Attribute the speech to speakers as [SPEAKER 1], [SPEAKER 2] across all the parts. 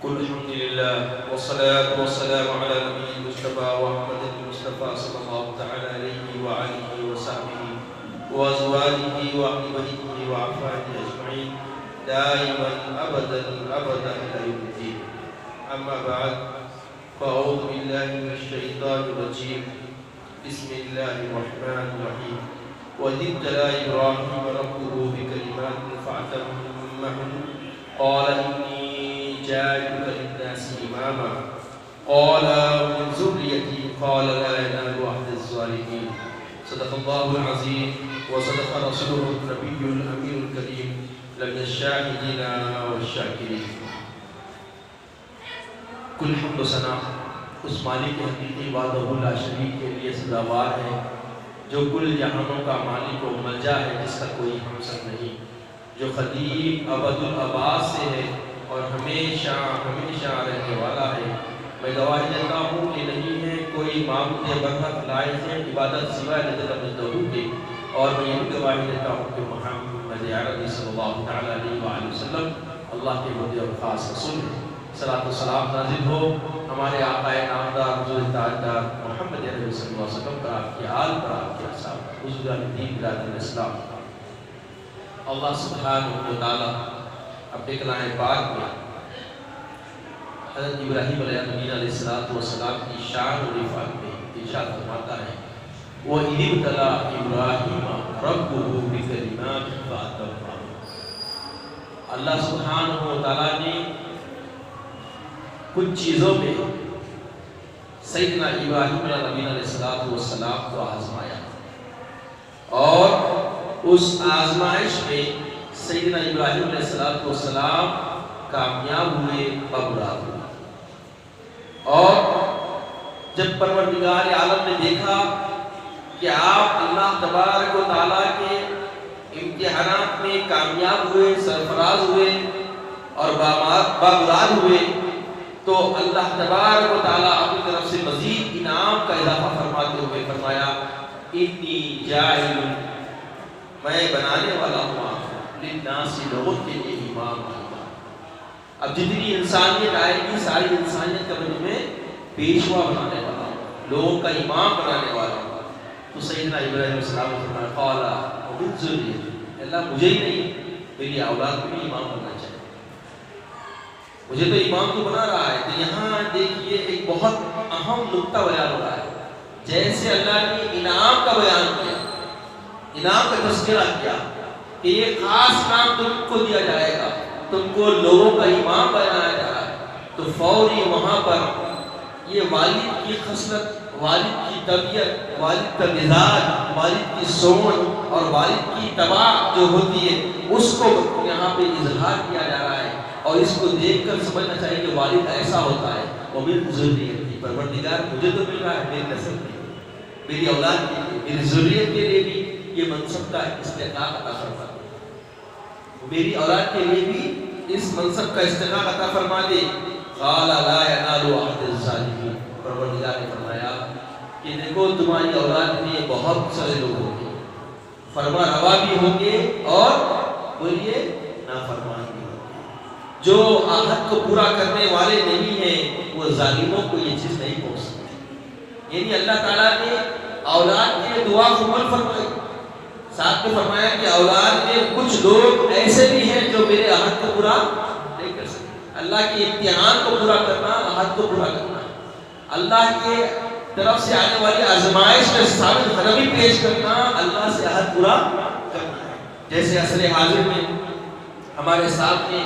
[SPEAKER 1] قل الحمد لله والصلاة والسلام على نبي المصطفى وأحمد المصطفى صلى الله تعالى عليه وآله وصحبه وأزواجه وأهل بيته وعفاته أجمعين دائما أبدا أبدا إلى يوم الدين. أما بعد فأعوذ بالله من الشيطان الرجيم. بسم الله الرحمن الرحيم. وإذ ابتلى إبراهيم ربه بكلمات فأتمهن قال إني جاعلك للناس إماما قال ومن ذريتي قال لا ينال عهد الظالمين. صدق الله العظيم وصدق رسوله النبي الأمين الكريم لمن الشاهدين والشاكرين. کل حمد و ثنا اس مالک حقیقی وحدہ لا شریک کے لیے سزاوار ہے جو کل جہانوں کا مالک و ملجا ہے جس کا کوئی ہمسر نہیں، جو قدیم ابد الآباد سے ہے اور ہمیشہ ہمیشہ رہنے والا ہے۔ میں گواہی دیتا ہوں کہ نہیں ہے کوئی معبود برحق لائق ہے عبادت سوائے جل مجدہ کے، اور میں یہ گواہی دیتا ہوں کہ محمد عربی صلی اللہ تعالی علیہ وآلہ وسلم اللہ کے بندے اور خاص رسول ہیں۔ صلاۃ و سلام نازل ہو ہمارے آقا نامدار حضور تاجدار محمد عربی صلی اللہ علیہ وسلم پر، آپ کے آل پر، آپ کے اصحاب، حضور دین برادر اسلام۔ اللہ سبحانہ و تعالی اپنے کلام پاک میں حضرت ابراہیم علیہ السلام کی شان و رفعت میں ارشاد فرماتا ہے وَإِذِ ابْتَلَىٰ إِبْرَاهِيمَ رَبُّهُ بِكَلِمَاتٍ فَأَتَمَّهُنَّ۔ اللہ سبحانہ و تعالیٰ نے کچھ چیزوں میں سیدنا ابراہیم علیہ السلام کو آزمایا، اور اس آزمائش میں سیدنا ابراہیم علیہ السلام کامیاب ہوئے، بابراد ہوئے۔ اور جب پروردگار عالم نے دیکھا کہ آپ اللہ تبارک و تعالیٰ کے امتحانات میں کامیاب ہوئے، سرفراز ہوئے اور بابراد ہوئے، تو اللہ تبارک و تعالیٰ اپنی طرف سے مزید انعام کا اضافہ فرماتے ہوئے فرمایا انی جاعل، میں بنانے والا ہوں آپ للناس، لوگوں کے لیے امام۔ اب جتنی انسانیت آئے گی ساری انسانیت کا میں پیشوا بنانے والا ہوں، لوگوں کا امام بنانے والا ہوں۔ تو سیدنا ابراہیم علیہ السلام نے فرمایا قال ومن ذریتی، اللہ مجھے ہی نہیں میری اولاد کو بھی امام بننا چاہیے، مجھے تو امام تو بنا رہا ہے۔ تو یہاں دیکھیے ایک بہت اہم نقطہ بیان ہو رہا ہے، جیسے اللہ نے انعام کا بیان کیا، انعام کا تذکرہ کیا کہ یہ خاص نام تم کو دیا جائے گا، تم کو لوگوں کا امام بنایا جا رہا ہے، تو فوری وہاں پر یہ والد کی خصلت، والد کی طبیعت، والد کا مزاج، والد کی سوچ اور والد کی طبع جو ہوتی ہے اس کو یہاں پہ اظہار کیا جا رہا ہے، اور اس کو دیکھ کر سمجھنا چاہیے کہ والد ایسا ہوتا ہے۔ وَمِن ذُرِّيَّتِي، پروردگار مجھے تو مل رہا ہے، میری نسل کے لیے، میری اولاد کے لیے، میری ذریت کے لیے بھی یہ منصب کا استحقاق عطا فرما دے، میری اولاد کے لیے بھی اس منصب کا استحقاق عطا فرما دے۔ قَالَ لَا يَنَالُ عَهْدِ الظَّالِمِينَ، پروردگار نے فرمایا کہ دیکھو تمہاری اولاد میں بہت سارے لوگ ہوں گے، فرما روا بھی ہوں گے اور بولیے نافرمان بھی ہوں گے، جو عہد کو پورا کرنے والے نہیں ہیں وہ ظالموں کو یہ چیز نہیں پہنچ سکتی۔ یعنی اللہ تعالیٰ نے اولاد کے دعا قبول فرمائی، ساتھ میں فرمایا کہ اولاد میں کچھ لوگ ایسے بھی ہیں جو میرے عہد کو پورا نہیں کر سکتے۔ اللہ کے امتحان کو پورا کرنا، عہد کو پورا کرنا، اللہ کے طرف سے آنے والی آزمائش میں ثابت قدمی پیش کرنا، اللہ سے عہد پورا کرنا ہے۔ جیسے عصر حاضر میں ہمارے سامنے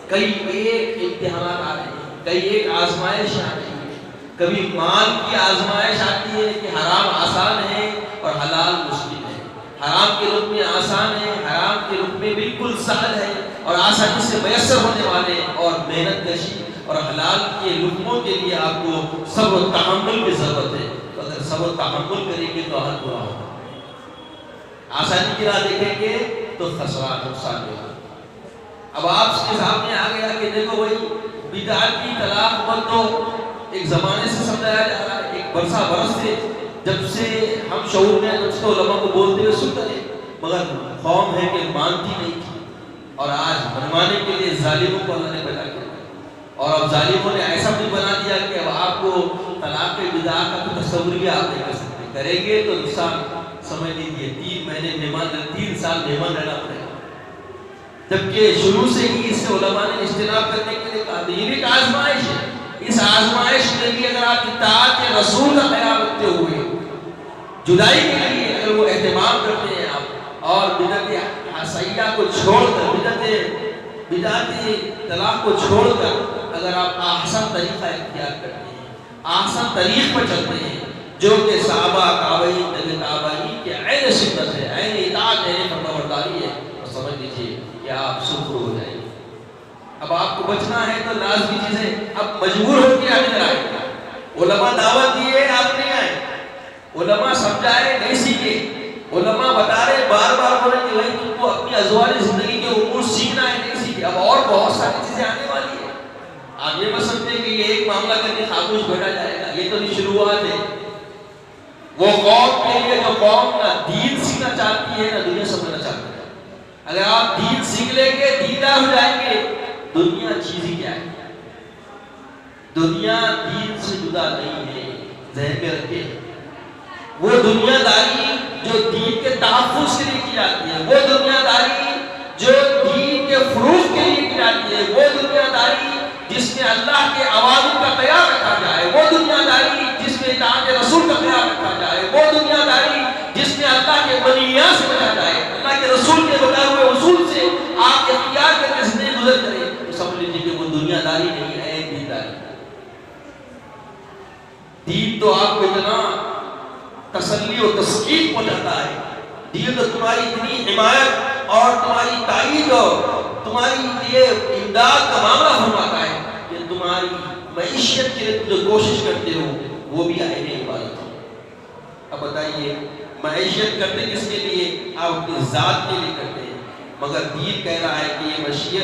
[SPEAKER 1] کئی ایک امتحانات آ رہے ہیں، کئی ایک آزمائش آ رہی ہے، کبھی مال کی آزمائش آتی ہے کہ حرام آسان ہے اور حلال مشکل ہے، حرام کے رخ میں آسان ہے، حرام کے رخ میں بالکل سہل ہے اور آسانی سے میسر ہونے والے، اور محنت کشی اور حلال کے لقموں کے لیے آپ کو صبر و تحمل کی ضرورت ہے۔ تو اگر صبر و تحمل کریں گے تو حل برا ہوگا، آسانی کی راہ دیکھیں گے تو خسارہ نقصان ہوگا۔ اب آپ کے سامنے آ گیا کہ دیکھو وہی بدعت کی طلاق پر تو ایک زمانے سے سمجھایا جا رہا ہے، ایک برسہ برس سے جب سے ہم شعور میں جب سے علماء کو بولتے ہوئے سنتے ہیں، مگر قوم ہے کہ مانتی نہیں تھی، اور آج منوانے کے لیے ظالموں کو اللہ نے پیدا کیا اور اب ظالموں نے ایسا بھی بنا دیا کہ اب آپ کو طلاق بدع کا تو تصور بھی آپ نہیں کر سکتے، کریں گے تو انسان سمجھ لیجیے 3 مہینے مہمان 3 سال مہمان رہنا پڑے گا، جبکہ شروع سے ہی اس سے علماء نے اجتناب کرنے کے لیے کہا. یہ بھی ایک آزمائش ہے. اس آزمائش میں بھی اگر آپ اطاعت رسول کا خیال رکھتے ہوئے جدائی کے لیے اگر وہ اہتمام کرتے ہیں آپ، اور بدعت حسیہ کو چھوڑ کر بدعت طلاق کو چھوڑ کر اگر آپ احسن طریقہ اختیار کرتے ہیں، احسن طریق پر چلتے ہیں جو کہ صحابہ تابعین کے عین سنت ہے، عین اطاعت ہے، فرمانبرداری ہے، تو سمجھ لیجیے کہ آپ سرخر ہو جائیں گے. اب آپ کو بچنا ہے تو لازمی چیزیں اب مجبور ہو کے آگے آئے. علماء دعوت دیے آپ نہیں آئے، علماء سمجھائے نہیں سیکھے، علماء بتا رہے بار بار بولے کہ بھائی تم کو اپنی ازواجی زندگی کے امور سیکھنا ہے نہیں سیکھے. اب اور بہت ساری چیزیں آنے والی ہیں. آپ یہ مت سمجھتے کہ یہ ایک معاملہ کر کے خاموش بیٹھا جائے گا، یہ تو نہیں شروعات ہے. وہ قوم کے لیے جو قوم نہ دین سیکھنا چاہتی ہے نہ دنیا سمجھنا چاہتی ہے، اگر آپ دین سیکھ لیں گے دیندار ہو جائیں گے. دنیا چیز ہی کیا ہے؟ دنیا دین سے جدا نہیں ہے، ذہن میں رکھیں. وہ دنیا داری جو دین کے تحفظ کے لیے کی جاتی ہے، وہ دنیا داری جو دین کے فروغ کے لیے کی جاتی ہے، وہ دنیا داری جس میں اللہ کے اوامر کا خیال رکھا جائے، وہ دنیا داری جس میں اطاعت رسول کا خیال رکھا جائے، وہ دنیا داری جس میں اللہ کے منہیات سے بچا جائے، اللہ کے رسول کے بتائے ہوئے اصول سے آپ اختیار کر کے زندگی گزر کریں، تو سمجھ لیجیے کہ وہ دنیا داری نہیں ہے، دین داری. دین تو آپ کو اتنا تسلی و تسکین پہنچاتا ہے، دین تو تمہاری اتنی حمایت اور تمہاری تائید اور تمہاری لیے امداد کا معاملہ فرماتا ہے کہ تمہاری معیشت کے لیے تم جو کوشش کرتے ہو وہ بھی عین عبادت ہو. اب بتائیے معیشت کرتے کس کے لیے؟ آپ اپنی ذات کے لیے کرتے ہیں، مگر دین کہہ رہا ہے کہ یہ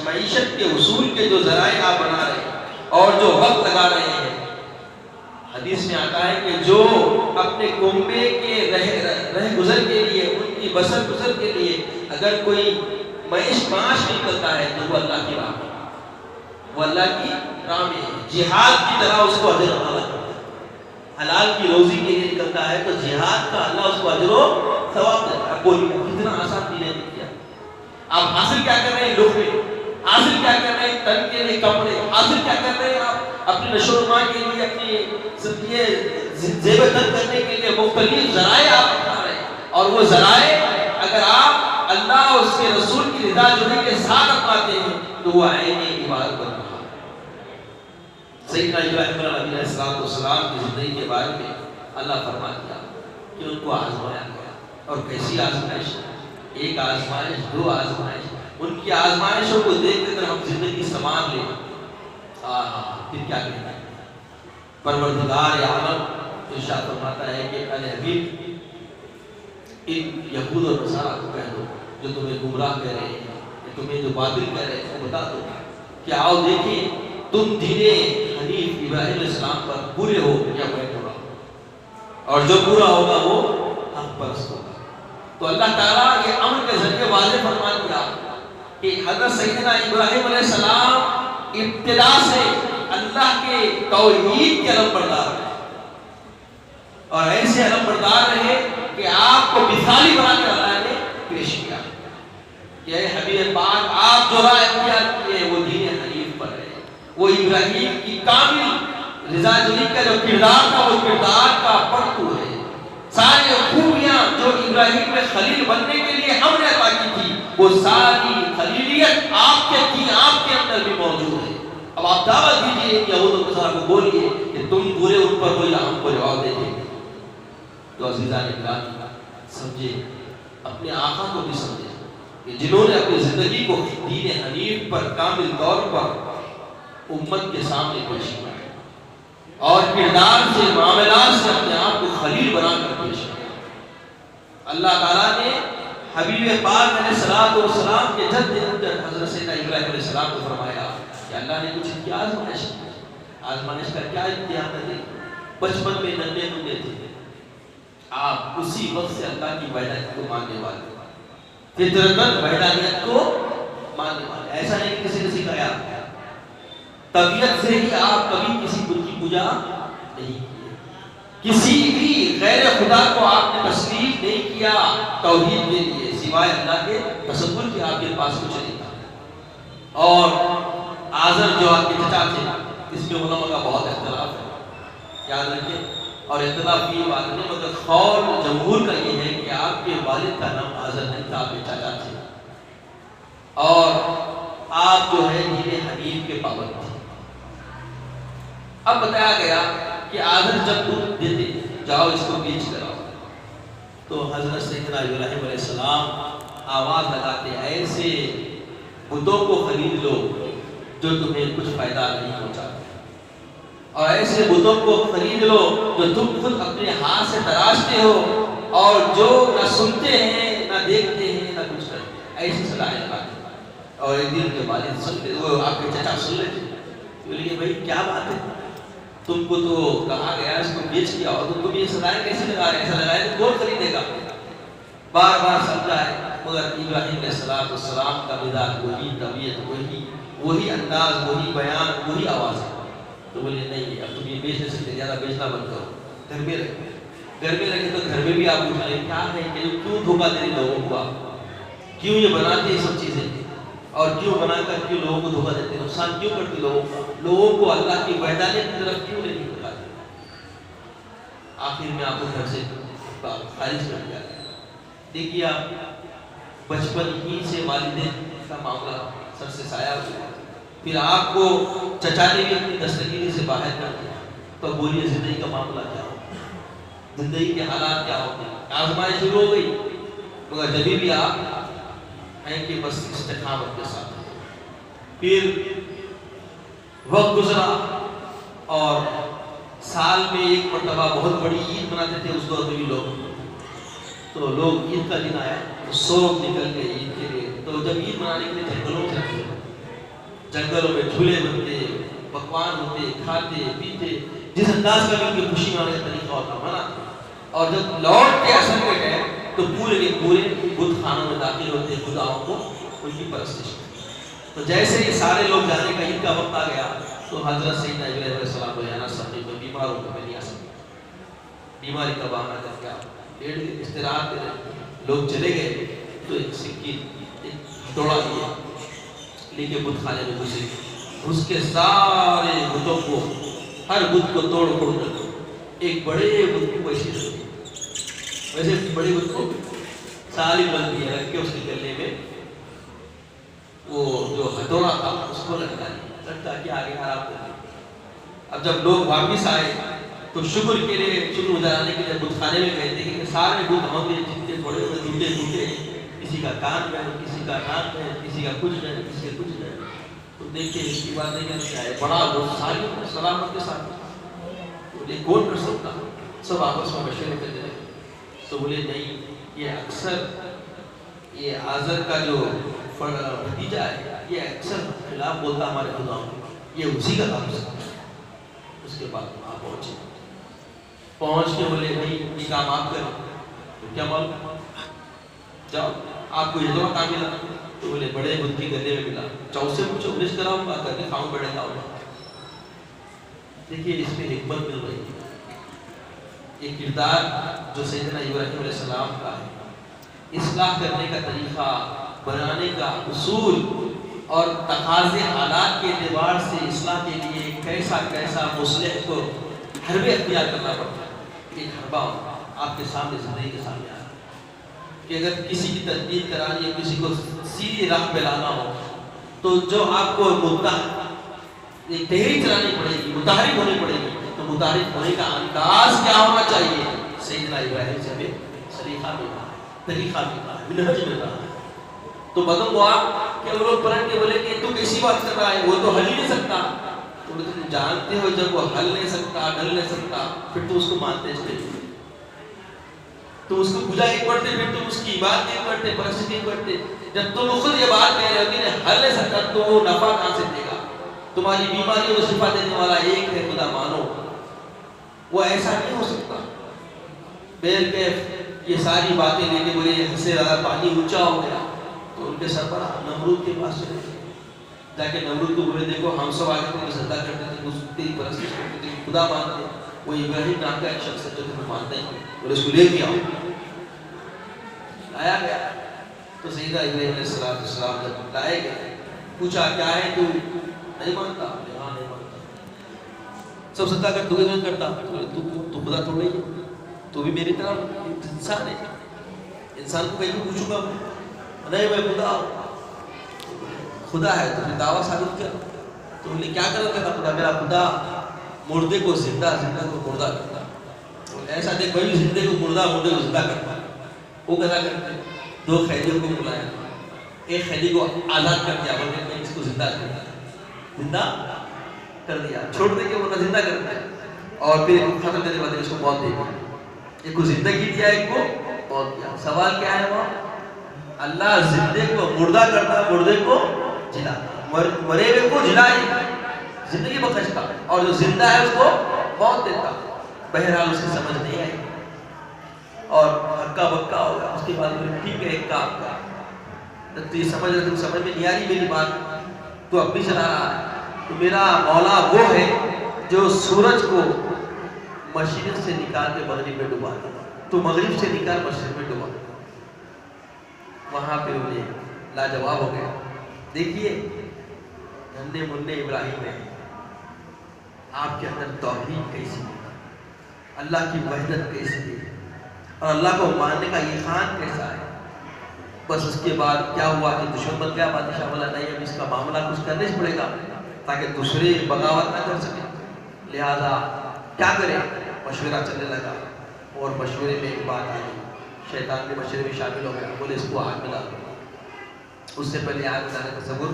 [SPEAKER 1] معیشت کے اصول کے جو ذرائع آپ بنا رہے ہیں اور جو وقت لگا رہے ہیں، حدیث میں آتا ہے کہ جو اپنے کنبے کے رہ گزر کے لیے، ان کی بسر گزر کے لیے اگر کوئی معاش نکلتا ہے تو وہ اللہ کی راہ میں، وہ اللہ کی راہ میں جہاد کی طرح اس کو اجر عطا کرتا ہے. حلال کی روزی کے لیے نکلتا ہے تو جہاد کا اللہ اس کو اجر و ثواب دیتا ہے. کوئی کتنا آسان دین ہے کیا. آپ حاصل کیا کر رہے ہیں؟ لقمے. حاصل کیا کر رہے ہیں؟ تن کے لیے کپڑے. حاصل کیا کر رہے ہیں آپ؟ اپنی نشو و نما کے لیے، اپنی زیب تن کرنے کے لیے مختلف ذرائع آپ اپنا رہے ہیں. اور وہ ذرائع اگر آپ اللہ اور اس کے رسول کی رضا جوئی کے ساتھ اپناتے ہیں تو وہ عین عبادت بن رہا ہے. سیدنا ابراہیم علیہ السلام کی زندگی کے بارے میں اللہ فرما دیا کہ ان کو آزمایا گیا. اور کیسی آزمائش؟ ایک آزمائش، 2 آزمائش. ان کی آزمائشوں کو دیکھ کر ہم زندگی سنبھال لیں. پھر کیا کہتے ہیں؟ پروردگار عالم ارشاد فرماتا ہے کہ اے حبیب ان یہود اور نصارہ کو کہہ دو جو تمہیں گمراہ کہہ رہے ہیں، تمہیں جو باطل کہہ رہے ہیں، وہ بتا دو کہ آؤ دیکھیں تم دین حنیف ابراہیم علیہ السلام پر پورے ہو یا بیٹھ ہوگا، اور جو پورا ہوگا وہ حق پرست ہوگا. تو اللہ تعالیٰ یہ امر کے ذریعے واضح فرما دیا کہ حضرت سیدنا ابراہیم علیہ السلام ابتدا سے اللہ کے توحید کے علم بردار رہے اور ایسے علم بردار رہے کہ آپ کو مثالی بنا کے اللہ نے پیش کیا کہ اے حبیب پاک آپ جو راہ اختیار کیے وہ دین حنیف پر ہے. وہ ابراہیم کی کامل رضا جوئی کا جو کردار تھا وہ کردار کا پرتو ہے. ساری خوبیاں جو ابراہیم میں خلیل بننے کے لیے ہم نے عطا کی تھی وہ ساری خلیلیت آپ کے دین آپ کے اندر بھی موجود ہے. اب آپ دعوت دیجئے یہود و نصارہ کو بولیے کہ تم پورے ان پر ہو یا ہم کو جواب دیں گے. تو عزیزان اکرام سمجھے، اپنے آقا کو بھی سمجھے کہ جنہوں نے اپنی زندگی کو دین حنیف پر کامل طور پر امت کے سامنے پیش کیا اور کردار سے معاملات سے اپنے آپ کو خلیل بنا کر پیش کیا. اللہ تعالیٰ نے حبیب پاک علیہ السلام کے جد حضرت سیدنا ابراہیم علیہ السلام کو فرمایا کہ اللہ نے کچھ کی آزمائش کا کیا امتحان کرے. بچپن میں ننھے منھے تھے آپ، اسی وقت سے اللہ کی وحدانیت کو ماننے والے، فطرتاً وحدانیت کو ماننے والے. ایسا نہیں کہ کسی نے سکھایا. طبیعت سے ہی آپ کبھی کسی بت کی پوجا نہیں کیے، کسی بھی غیر خدا کو آپ نے تسلیم نہیں کیا توحید کے لیے سوائے اللہ کے تصور کے، آپ کے پاس کچھ نہیں تھا۔ اور آزر جو آپ کے چچا تھے، اس میں علماء کا بہت اختلاف ہے، یاد رکھیں، اور اختلاف یہ بات نہیں، مگر قول جمہور کا یہ ہے کہ آپ کے والد کا نام آزر نہیں تھا، آپ کے چچا تھے، اور آپ جو ہے دین حنیف کے پابند تھے۔ اب بتایا گیا کہ آزر جب دودھ دیتے جاؤ اس کو بیچ کر آؤ، تو حضرت سیدنا ابراہیم علیہ السلام آواز لگاتے ایسے بتوں کو خرید لو جو تمہیں کچھ فائدہ نہیں پہنچاتے، اور ایسے بتوں کو خرید لو جو تم خود اپنے ہاتھ سے تراشتے ہو اور جو نہ سنتے ہیں نہ دیکھتے ہیں نہ کچھ کرتے ہیں، ایسی صلاحیں لگاتے ہیں۔ اور ایک دن کے والد سنتے، وہ آپ کے چچا سن لیتے، بولے بھائی کیا بات ہے، تم کو تو کہا گیا اس کو بیچ کیا اور تم یہ صلاحیں کیسے لگا رہے ہیں، ایسا لگائے تو کون خریدے گا؟ بار بار سمجھائے، مگر ابراہیم علیہ السلام کا مزاج وہی، طبیعت وہی انداز، وہی بیان، وہی آواز ہے۔ تو بولے نہیں، اب تم یہ بیچ نہیں سکتے، زیادہ بیچنا بند کرو، گھر میں رکھے تو گھر میں بھی آپ پوچھ رہے کیا ہے کہ کیوں دھوکہ دے رہے لوگوں کو، آپ کیوں یہ بناتے یہ سب چیزیں، اور کیوں بنا کر کیوں لوگوں کو دھوکہ دیتے، نقصان کیوں کرتے لوگوں کو اللہ کی وحدانیت کی طرف کیوں نہیں بلاتے؟ آخر میں آپ کو گھر سے خارج کر دیا گیا۔ دیکھیے آپ بچپن ہی سے والدین کا معاملہ سر سے سایہ ہو گیا، پھر آپ کو چچا نے بھی اپنی دستگیری سے باہر کر دیا، تو بولیے زندگی کا معاملہ کیا ہو، زندگی کے حالات کیا ہوتے ہیں، آزمائش شروع ہو گئی، مگر جبھی بھی آپ ہیں کہ بس استقامت کے ساتھ۔ پھر وقت گزرا اور سال میں ایک مرتبہ بہت بڑی عید مناتے تھے اس دور میں بھی لوگ، تو لوگ عید کا دن آیا تو سوگ نکل گئے عید کے لیے، تو جب عید منانے کے لیے جنگلوں میں جاتے، جنگلوں میں جھولے بنتے، پکوان ہوتے، کھاتے پیتے، جس انداز کا بھی ان کی خوشی منانے کا طریقہ ہوتا مناتے، اور جب لوٹ کے اثر میں گئے تو پورے کے پورے بت خانوں میں داخل ہوتے، خداؤں کو ان کی پرستش کرتے۔ تو جیسے یہ سارے لوگ جانے کا عید کا وقت آ گیا تو حضرت سیدنا ابراہیم علیہ السلام کو جانا سمجھے تو بیمار ہو کر نہیں آ سکتے، بیماری کا بہانہ کر کے آپ پیڑ کی استراحت کرے، لوگ چلے گئے تو ایک سکین ایک دوڑا دیا لے کے بت خانے میں گھسے، اس کے سارے بتوں کو ہر بت کو توڑ پھوڑ کر ایک بڑے بت کو ویسے بڑے بت کو ساری بند دیا رکھ کے اس کے گلے میں وہ جو ہتھوڑا تھا اس کو لگتا کہ آگے خراب کر دیا۔ اب جب لوگ واپس آئے تو شکر کے لیے، شکر گزارانے کے لیے بت خانے میں گئے تھے کہ سارے بت ہوں گے جن کے بڑے بڑے ٹوٹے، کسی کا کان ہے، کسی کا ناک ہے، کسی کا کچھ ہے، کسی کا کچھ ہے، تو دیکھتے اس کی بات نہیں آئے، بڑا بہت ساری سلامت کے ساتھ بولے کون کر سکتا، سب آپس میں مشورے کرتے رہے، تو بولے نہیں، یہ اکثر یہ آزر کا جو بھتیجا ہے یہ اکثر خلاف بولتا ہمارے خداؤں کو، یہ اسی کا کام سکتا ہے۔ اس کے بعد آپ پہنچ کے بولے بھائی یہ کام آپ کریں، تو کیا معلوم، جاؤ آپ کو یہ دونوں کام ملا، تو بولے بڑے بدھ کے گلے میں ملا، چاؤ سے پوچھو برش کراؤں گا کر کے کھاؤں بڑے کھاؤں گا۔ دیکھیے اس میں حکمت مل رہی ہے، یہ کردار جو سیدنا ابراہیم علیہ السلام کا ہے، اصلاح کرنے کا طریقہ، بنانے کا اصول اور تقاضے حالات کے اعتبار سے اصلاح کے لیے کیسا مصلح کو حربے اختیار کرنا پڑتا ہے۔ ایک حربہ آپ کے سامنے زندگی کے سامنے آ رہا ہے کہ اگر کسی کی تجدید کرانی ہے، کسی کو سیدھی راہ پہ لانا ہو تو جو آپ کو ایک تحریک چلانی پڑے گی، متحرک ہونی پڑے گی، تو متحرک ہونے کا انداز کیا ہونا چاہیے؟ سیدنا ابراہیم سے ہمیں سلیقہ ملا ہے، طریقہ ملا ہے، منہج ملا ہے۔ تو بدم ہوا کہ وہ لوگ پلٹ کے بولے کہ تو کیسی بات کر رہا ہے، وہ تو حل ہی نہیں سکتا۔ تو تم جانتے ہو جب وہ حل نہیں سکتا، ڈل نہیں سکتا، پھر تو اس کو مانتے اس لیے، تو اس کو پوجا نہیں کرتے، پھر تم اس کی عبادت نہیں کرتے، پرستش نہیں کرتے۔ جب تم خود یہ بات کہہ رہے ہو کہ حل نہیں سکتا تو وہ نفع کہاں سے دے گا؟ تمہاری بیماریوں کو شفا دینے والا ایک ہے، خدا مانو، وہ ایسا نہیں ہو سکتا۔ بیر کیف یہ ساری باتیں لے کے بولے حد سے زیادہ پانی اونچا ہو گیا، تو ان کے سربراہ نمرود کے پاس چلے گئے، جا کے نمرود کو بولے دیکھو ہم سب آگے تمہیں سجدہ کرتے تھے، تیری پرستش کرتے تھے، خدا مانتے، وہ ابراہیم نام کا ایک شخص ہے جو تمہیں مانتے ہیں، اور اس کو لے کے آؤ. لایا گیا تو سیدنا ابراہیم علیہ السلام جب لائے گئے پوچھا کیا ہے تو نہیں مانتا؟ ہاں نہیں مانتا. سب سجدہ کر تو نہیں کرتا؟ تو خدا تھوڑا ہی ہے، تو بھی میری طرح انسان ہے. انسان کو کہیں بھی پوچھوں گا نہیں میں خدا ہوں. خدا ہے تو پھر دعویٰ ثابت کیا. تو انہیں کیا کرتا تھا خدا؟ میرا خدا مردے کو زندہ، زندہ کو مردہ کرتا. ایسا دیکھ بھائی زندے کو مردہ، مردے کو زندہ کرتا. وہ کیسا کرتے؟ 2 قیدیوں کو بلایا، ایک قیدی کو آزاد کر دیا، بولتے میں اس کو زندہ کرتا، زندہ کر دیا، چھوڑ دے کے وہ زندہ کرتا ہے. اور پھر ختم کرنے کے بعد اس کو موت دے دیا. ایک کو زندگی دیا، ایک کو موت دیا. سوال کیا ہے وہاں؟ اللہ زندے کو مردہ کرتا، مردے کو جلاتا، مرے ہوئے کو جلائے زندگی بخشتا، اور جو زندہ ہے اس کو موت دیتا. بہرحال اسے سمجھ نہیں آئی اور ہکا بکا ہو گیا. اس کے بعد ٹھیک ہے ایک کام کا تو یہ سمجھ رہے، تم سمجھ میں نہیں آ رہی میری بات، تو اب بھی چلا رہا ہے. تو میرا مولا وہ ہے جو سورج کو مشرق سے نکال کے مغرب میں ڈبا دے، تو مغرب سے نکال مشرق میں ڈبا. وہاں پہ انہیں لاجواب ہو گیا. دیکھیے ننھے منھے ابراہیم ہے، آپ کے اندر توحید کیسی ہے، اللہ کی وحدت کیسی ہے، اور اللہ کو ماننے کا یقین کیسا ہے. بس اس کے بعد کیا ہوا کہ دشمن بن گیا. بادشاہ بولا نہیں اب اس کا معاملہ کچھ کرنے سے پڑے گا تاکہ دوسرے بغاوت نہ کر سکے. لہذا کیا کرے؟ مشورہ چلنے لگا، اور مشورے میں ایک بات آئی. شیطان کے مشورے میں شامل ہو گیا. بولے اس کو آگ میں ڈال. اس سے پہلے آگ میں ڈالنے کا تصور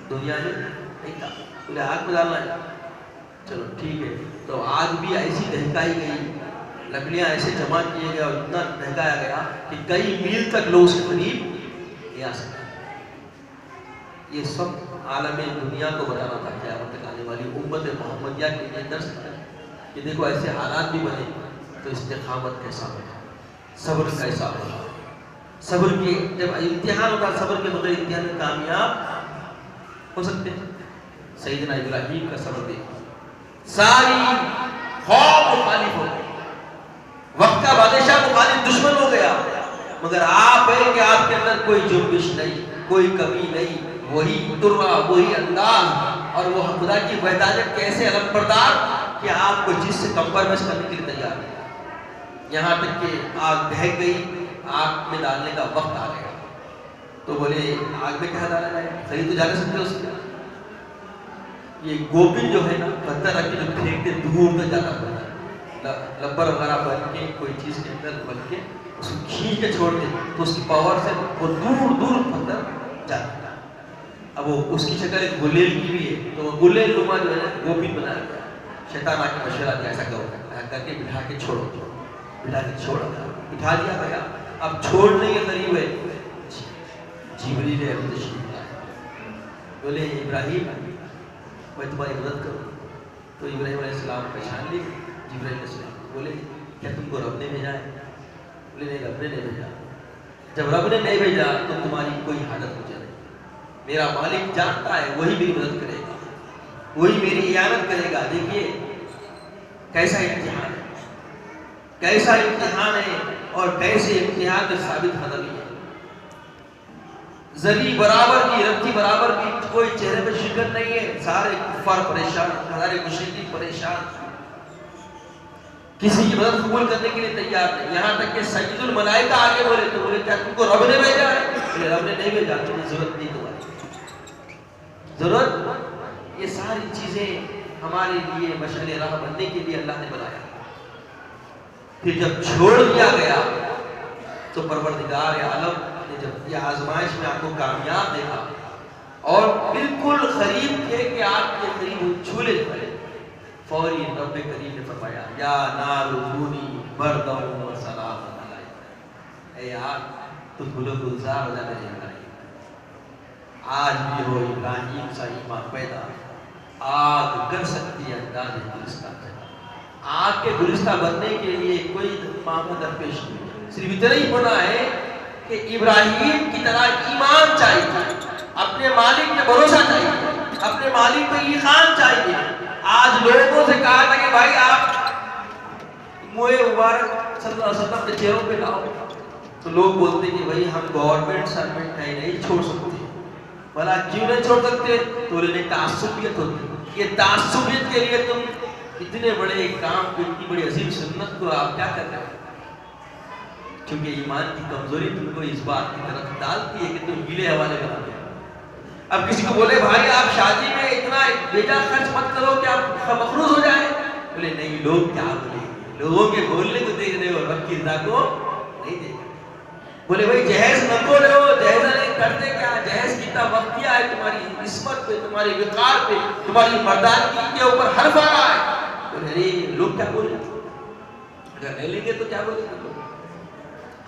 [SPEAKER 1] دنیا میں نہیں تھا. بولے آگ میں ڈالنا ہے، چلو ٹھیک ہے. تو آگ بھی ایسی دہکائی گئی، لکڑیاں ایسے جمع کیے گئے اور اتنا دہکایا گیا کہ کئی میل تک لوگ اس کے قریب نہیں آ سکتے. یہ سب عالم دنیا کو بتانا تھا قیامت تک آنے والی امت محمدیہ کے لیے درس ہے کہ دیکھو ایسے حالات بھی بنے تو استقامت کیسا ہوگا، صبر کیسا ہوگا. صبر کی جب امتحان ہوتا ہے، صبر کے بغیر امتحان میں کامیاب ہو سکتے ہیں. سیدنا ابراہیم کا صبر دیکھو، ساری قوم مخالف ہو گئی، وقت کا بادشاہ مخالف دشمن ہو گیا، مگر آپ ہے کہ آپ کے اندر کوئی جنبش نہیں، کوئی کمی نہیں. وہی ترا، وہی انداز، اور وہ خدا کی وحدانیت کیسے علم بردار کہ آپ کو جس سے کمپرومائز کرنے کے لیے تیار ہے. یہاں تک کہ آگ دہک گئی، آگ میں ڈالنے کا وقت آ گیا. تو بولے آگ میں کیا ڈالا جائے؟ خرید تو جا نہیں سکتے اس کے. یہ گوبند جو ہے نا، پتھر رکھ کے جو پھینکتے دور تک جاتا ہے، لبر وغیرہ بن کے کوئی چیز کے اندر بن کے اس کو کھینچ کے چھوڑ دے تو اس کی پاور سے وہ دور دور پتھر جاتا ہے. اب وہ اس کی شکل ایک گلیل کی بھی ہے، تو وہ گلیل نما جو ہے گوبند بنایا گیا. شیطان آ کے مشورہ دیا ایسا کرو، کر کے بٹھا کے چھوڑو، بٹھا کے چھوڑا، بٹھا دیا گیا. اب چھوڑنے کے قریب ہے، جبریل تشریف لائے. بولے ابراہیم میں تمہاری مدد کروں. تو ابراہیم علیہ السلام پہچان لی. جبرائیل علیہ السلام بولے کیا تم کو رب نے بھیجا ہے؟ بولے نہیں رب نے نہیں بھیجا. جب رب نے نہیں بھیجا تو تمہاری کوئی حالت مجھے نہیں. میرا مالک جانتا ہے، وہی میری مدد کرے گا، وہی میری اعانت کرے گا. دیکھیے کیسا امتحان ہے، کیسا امتحان ہے، اور کیسے امتحان میں ثابت قدمی ہے. زری برابر کی، رتی برابر کی، کوئی چہرے پہ شکن نہیں ہے. سارے کفار پریشان، سارے مشرکین پریشان، کسی کی مدد قبول کرنے کے لیے تیار نہیں. یہاں تک کہ سید الملائکہ آگے بولے تو بولے کیا تم کو رب نے بھیجا ہے؟ بولے رب نے نہیں بھیجا، تمہیں ضرورت نہیں تمہاری ضرورت. یہ ساری چیزیں ہمارے لیے مشعل راہ بننے کے لیے اللہ نے بنایا. پھر جب چھوڑ دیا گیا تو پروردگار عالم نے جب یہ آزمائش میں آپ کو کامیاب دیکھا اور بالکل قریب تھے کہ آپ کے قریب جھولے پڑے، فوری رب کریم نے فرمایا یا نار کونی بردا و سلاما علیک. اے آگ تو گلو گلزار ہو جا میرے ابراہیم. آج بھی ہو ابراہیم سا ایمان پیدا، آگ کر سکتی ہے انداز گلستہ. آگ کے گلستہ بننے کے لیے کوئی معاملہ درپیش نہیں، صرف اتنا ہی ہونا ہے کہ ابراہیم کی طرح ایمان چاہیے، اپنے مالک پہ بھروسہ چاہیے. اپنے مالک کو ایقان چاہیے. آج لوگوں سے کہا تھا کہ بھائی آپ موئے مبارک صلی اللہ علیہ وسلم کے چہروں پہ لاؤ، تو لوگ بولتے کہ بھائی ہم گورنمنٹ سرونٹ نہیں چھوڑ سکتے. بھلا کیوں نہیں چھوڑ سکتے؟ تو انہیں تعصبیت ہوتی ہے. یہ تعصبیت کے لیے تم اتنے بڑے کام کو، اتنی بڑی عظیم سنت کو آپ کیا کر رہے ہیں؟ کیونکہ ایمان کی کمزوری تم کو اس بات کی طرف ڈالتی ہے کہ تم ہیلے حوالے بناتے ہو. اب کسی کو بولے بھائی آپ شادی میں اتنا بیٹا خرچ مت کرو کہ آپ مقروض ہو جائیں، بولے نہیں لوگ کیا بولیں گے، لوگوں کے بولنے کو دیکھ رہے ہو، رب کی رضا کو نہیں دیکھ رہے. بولے بھائی جہیز نہ کو رہے ہو، جہیز نہیں کرتے کیا؟ جہیز کتنا وقت کیا ہے تمہاری عصمت پہ، تمہاری وقار پہ، تمہاری مردانگی کے اوپر حرف آ رہا ہے. بولے ارے لوگ کیا بولیں گے؟ اگر نہیں لیں گے تو کیا بولیں گے؟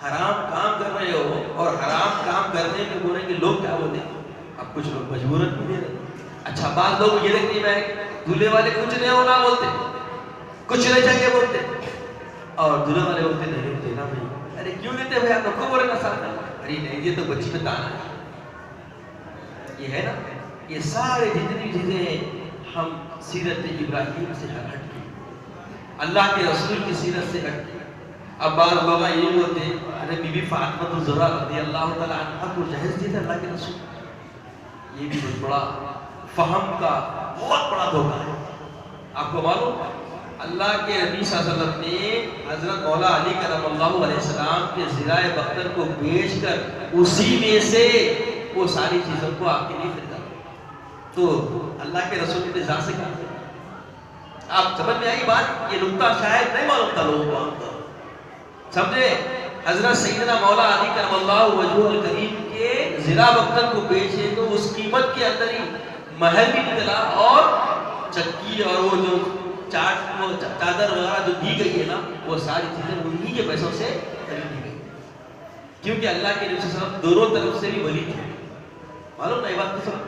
[SPEAKER 1] حرام کام کر رہے ہو اور حرام کام کرنے میں بولیں گے لوگ کیا بولیں گے. اب کچھ لوگ مجبوراً بھی دے رہے. اچھا بعض لوگ یہ دیکھتے میں دولہے والے کچھ نہیں ہونا بولتے، کچھ نہیں چاہیے بولتے، اور دولہے والے بولتے نہیں دینا بھائی. ارے کیوں دیتے بھائی؟ آپ کو بولنا ساتھ. ارے نہیں یہ تو بچی میں دانا ہے. یہ ہے نا، یہ سارے جتنی چیزیں ہم سیرت ابراہیم سے ہٹ کے، اللہ کے رسول کی سیرت سے ہٹ کے. اب بعض لوگ یہ ہوتے ہیں ارے بی بی فاطمہ الزہرا رضی اللہ تعالیٰ عنہ کو جہیز دیتے اللہ کے رسول. یہ بھی بہت بڑا فہم کا بہت بڑا دھوکہ ہے. آپ کو معلوم اللہ کے نبی صلی اللہ علیہ وسلم نے حضرت مولا علی کرم اللہ علیہ السلام کے زرع بختر کو بیچ کر اسی میں سے وہ ساری چیزوں کو آپ کے لیے خریدا. تو اللہ کے رسول کی ذات سے کہا، آپ سمجھ میں آئی بات؟ یہ نقطہ شاید نہیں معلوم تھا لوگوں کو. سمجھے؟ حضرت سیدنا مولا علی کرم اللہ وجہہ الکریم کے زرع بختر کو بیچے تو اس قیمت کے اندر ہی محل بھی نکلا اور چکی اور وہ جو چادر وغیرہ جو دی گئی ہے نا، وہ ساری چیزیں انہی کے پیسوں سے خریدی گئی. کیونکہ اللہ کے نبی صلی اللہ علیہ وسلم دونوں طرف سے بھی ولی تھے. معلوم نہیں بات کو سمجھ؟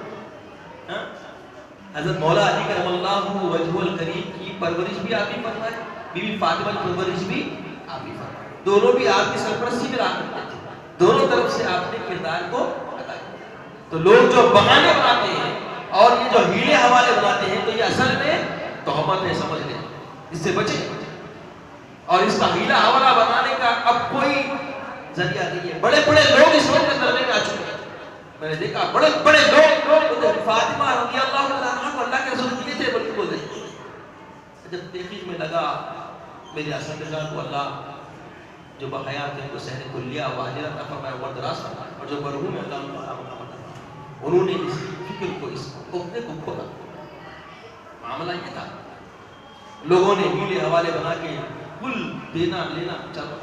[SPEAKER 1] حضرت مولا علی کرم اللہ وجہہ الکریم کی پرورش بھی آپ ہی فرمائے، بی بی فاطمہ کی پرورش بھی آپ ہی فرمائے. دونوں بھی آپ کی سرپرستی میں رہا کرتے تھے. دونوں طرف سے آپ نے کردار کو ادا کیا. تو لوگ جو بہانے بناتے ہیں اور یہ جو ہیلے حوالے بناتے ہیں تو یہ اصل میں تہمت ہے، سمجھ لیں. اس سے بچیں. اور اس کا ہیلا حوالہ بنانے کا اب کوئی ذریعہ نہیں ہے. بڑے بڑے لوگ اس وقت اندر میں آ چکے ہیں. میں نے دیکھا بڑے بڑے لوگ فاطمہ رضی اللہ عنہا کو اللہ کے رسول دیے تھے بلکہ بول رہے. جب تحقیق میں لگا میرے اصل رضا کو اللہ جو بحیات ہیں کو سحر کلیہ واجرہ عطا فرمائے، عمر دراز فرمائے، اور جو مرحوم ہے اللہ انہوں نے اس فکر کو، اس عقدے کو کھولا. معاملہ یہ تھا لوگوں نے ہیلے حوالے بنا کے کل دینا لینا چلا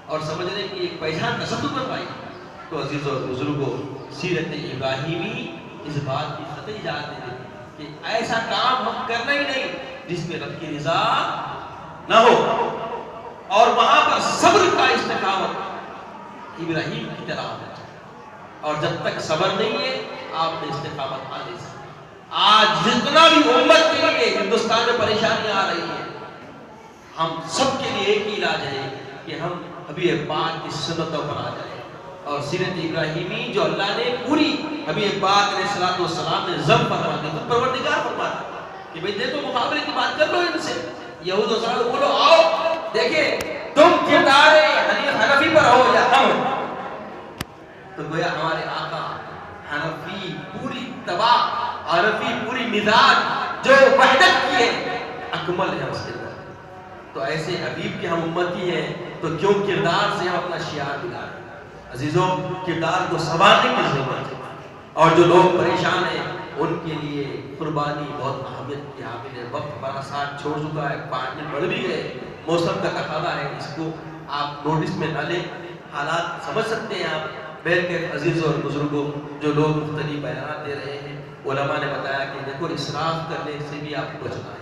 [SPEAKER 1] اور سمجھنے کی ایک پہچان تصدق کر پائی. تو عزیز اور بزرگوں، سیرت ابراہیمی اس بات کی قطعی اجازت دیتی کہ ایسا کام ہم کرنا ہی نہیں جس میں رب کی رضا نہ ہو. اور وہاں پر صبر کا استقامت ابراہیم کی طرح ہونا چاہیے. اور جب تک صبر نہیں ہے آپ نے استقامت آ نہیں سکتی. آج جتنا بھی امت کے لیے ہندوستان میں پریشانی آ رہی ہے، ہم سب کے لیے ایک ہی علاج ہے کہ ہم حبیب پاک کی سنتوں پر آ جائیں. اور سیرت ابراہیمی جو اللہ نے پوری حبیب پاک علیہ الصلوۃ والسلام نے ضم فرما دی، خود پروردگار فرماتا کہ بھئی دیکھو مقابلے کی بات کر لو ان سے. یہود و نصارا بولو آؤ دیکھیں تم کردار حنفی پر ہو یا ہم. تو گویا ہمارے آقا حنفی پوری تباہ، حنفی پوری مزاج جو وحدت کی ہے اکمل ہے اس کے اندر. تو ایسے حبیب کے ہم امتی ہیں تو کیوں کردار سے ہم اپنا شعار بگاڑیں؟ عزیزوں، کردار کو سنوارنے کی ضرورت ہے. اور جو لوگ پریشان ہیں ان کے لیے قربانی بہت اہمیت کی حامل ہے. وقت بڑا ساتھ چھوڑ چکا ہے، 5 دن بڑھ بھی گئے. موسم کا تقاضا ہے، اس کو آپ نوٹس میں نہ لیں. حالات سمجھ سکتے ہیں آپ. بیٹھ کے عزیزوں اور بزرگوں، جو لوگ مختلف بیانات دے رہے ہیں، علماء نے بتایا کہ دیکھو اسراف کرنے سے بھی آپ کو بچنا ہے.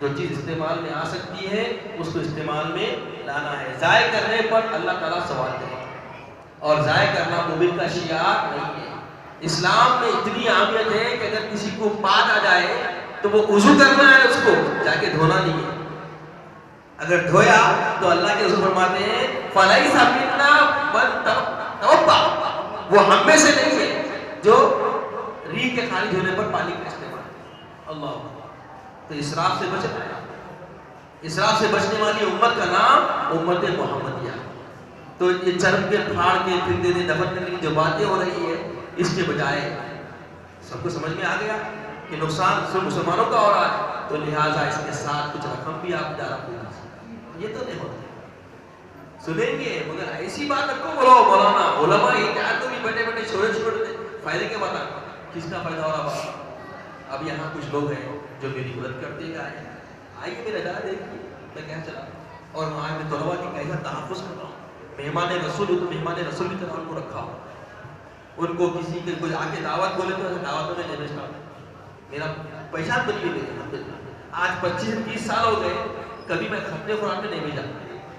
[SPEAKER 1] جو چیز استعمال میں آ سکتی ہے اس کو استعمال میں لانا ہے. ضائع کرنے پر اللہ تعالیٰ سوال کرے گا، اور ضائع کرنا مومن کا شعار نہیں ہے. اسلام میں اتنی اہمیت ہے کہ اگر کسی کو بات آ جائے تو وہ وضو کرنا ہے، اس کو جا کے دھونا نہیں ہے. اگر دھویا تو اللہ کے رسول فرماتے ہیں فَلَيْسَ مِنَّا مَن تَوَضَّأَ، وہ ہم میں سے نہیں ہے جو ریح کے خارج ہونے پر پانی کا استعمال. اللہ. تو اسراف سے بچنا ہے. اسراف سے بچنے والی امت کا نام امت محمدیہ. تو یہ چرم کے پھاڑ کے پھر دے دفن کرنے کی جو باتیں ہو رہی ہے، اس کے بجائے سب کو سمجھ میں آ گیا کہ نقصان صرف مسلمانوں کا ہو رہا ہے، تو لہٰذا اس کے ساتھ کچھ رقم بھی آپ جا رہا ہوں. یہ تو نہیں ہوتا. سنیں گے مگر ایسی بات آپ کو بولو مولانا علماء یہ کیا تو بھی بیٹھے بیٹھے چھوڑے فائدے کے بتا. کس کا فائدہ ہو رہا بابا؟ اب یہاں کچھ لوگ ہیں جو میری مدد کرتے ہیں. آئیے میرا داد دیکھیے میں کیا چلا اور وہاں میں طلبا کی کیسا تحفظ کر رہا ہوں. مہمان رسول ہو تو مہمان رسول کی طرح ان کو رکھا ہو. ان کو کسی کے کوئی آ کے دعوت بولے تو دعوتوں میں نہیں بھیجتا. میرا پہچان بنی ہوئی ہے. آج 25-30 سال ہو گئے کبھی میں ختم قرآن میں نہیں بھیجا.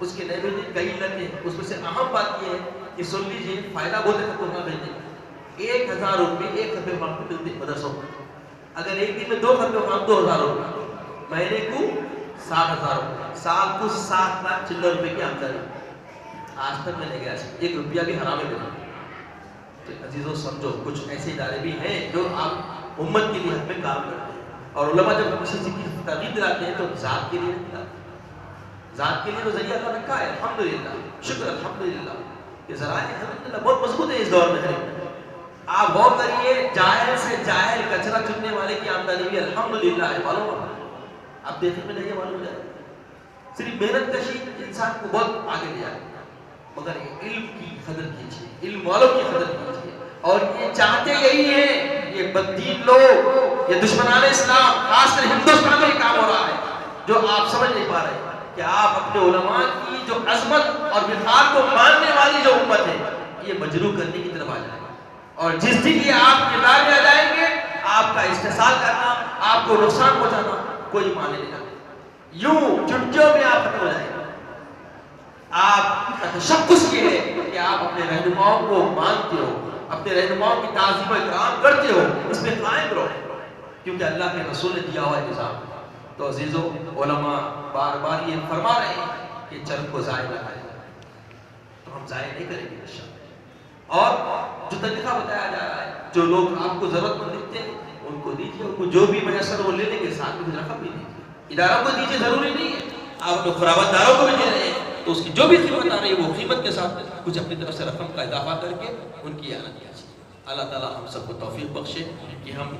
[SPEAKER 1] اس کے نہیں بھیجے کئی لگے. اس میں سے اہم بات یہ ہے کہ سن لیجیے فائدہ بولتے ختم نہ بھیجیں. 1000 روپے ایک ختم قرآن کو ملتے مدرسوں. اگر ایک دن میں 2 ختم قرآن 2000 روپے. مہینے کو 60,000 روپے. سال کو 7 لاکھ چلر روپے کی آمدنی. آج تک میں نہیں گیا 1 روپیہ بھی حرام ہے میرا. تو عزیزوں سمجھو کچھ ایسے ادارے بھی ہیں جو آپ امت کے لیے حق میں کام کرتے ہیں. اور علماء جب کسی چیز کی ترغیب دلاتے ہیں تو ذات کے لیے نہیں دلاتے. ذات کے لیے تو ذریعہ اللہ رکھا ہے. الحمدللہ شکر الحمدللہ. یہ ذرائع الحمدللہ بہت مضبوط ہے اس دور میں. آپ غور کریے جاہل سے جاہل کچرا چننے والے کی آمدنی بھی الحمدللہ ہے. معلوم آپ دیکھنے میں نہیں معلوم جائے. صرف محنت کشی انسان کو بہت آگے لے جائے. مگر علم کی قدر کیجیے, علم والوں کی قدر کیجیے. اور یہ چاہتے یہی ہیں یہ بددین لوگ, یہ دشمنان اسلام, خاص کر ہندوستان میں کام ہو رہا ہے جو آپ سمجھ نہیں پا رہے کہ آپ اپنے علماء کی جو عظمت اور وقار کو ماننے والی جو امت ہے یہ مجروح کرنے کی طرف آ جائے. اور جس دن یہ آپ کردار میں آ جائیں گے آپ کا استحصال کرنا, آپ کو نقصان پہنچانا کوئی معنی نہیں رکھتا. یوں چٹکیوں میں آپ ختم ہو جائیں گے. آپ کا تشخص یہ ہے کہ آپ اپنے رہنماؤں کو مانتے ہو, اپنے رہنماؤں کی تعظیم و اکرام کرتے ہو, اس میں قائم رہو کیونکہ اللہ کے رسول نے دیا ہوا ہے نظام. تو عزیزو علماء بار بار یہ فرما رہے ہیں کہ چرم کو ضائع نہ کریں, تو ہم ضائع نہیں کریں گے انشاءاللہ. اور جو طریقہ بتایا جا رہا ہے, جو لوگ آپ کو ضرورت مند دکھتے ہیں ان کو دیجیے, ان کو جو بھی میسر وہ لینے کے ساتھ میں رقم بھی دیجیے. اداروں کو دیجیے ضروری نہیں ہے آپ لوگ خرابت داروں کو بھی دے رہے ہیں تو اس کی جو بھی قیمت آ رہی ہے وہ قیمت کے ساتھ کچھ اپنی طرف سے رقم کا اضافہ کر کے ان کی اعانت کیا جائے. اللہ تعالیٰ ہم سب کو توفیق بخشے کہ ہم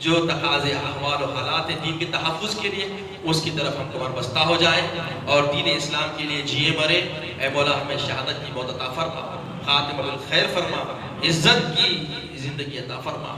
[SPEAKER 1] جو تقاضے احوال و حالات ہیں دین کے تحفظ کے لیے اس کی طرف ہم کمر بستہ ہو جائیں اور دین اسلام کے لیے جیے مرے. اے مولا ہمیں شہادت کی موت عطا فرما, خاتمہ بالخیر فرما, عزت کی زندگی عطا فرما,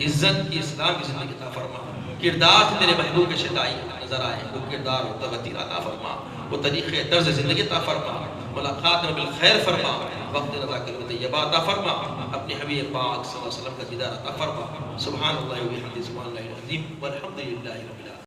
[SPEAKER 1] عزت کی اسلام کی زندگی عطا فرما. کردار سے تیرے محبوب کے شدائی نظر آئے وہ کردار و تغیر عطا فرما, وہ طریقے طرز زندگی عطا فرما, ملاقات میں بالخیر فرما, وقت رضا کلمہ طیبہ عطا فرما, اپنے حبیب پاک صلی اللہ علیہ وسلم کا دیدار عطا فرما. سبحان اللہ و بحمدہ سبحان اللہ العظیم والحمد للہ رب العالمین.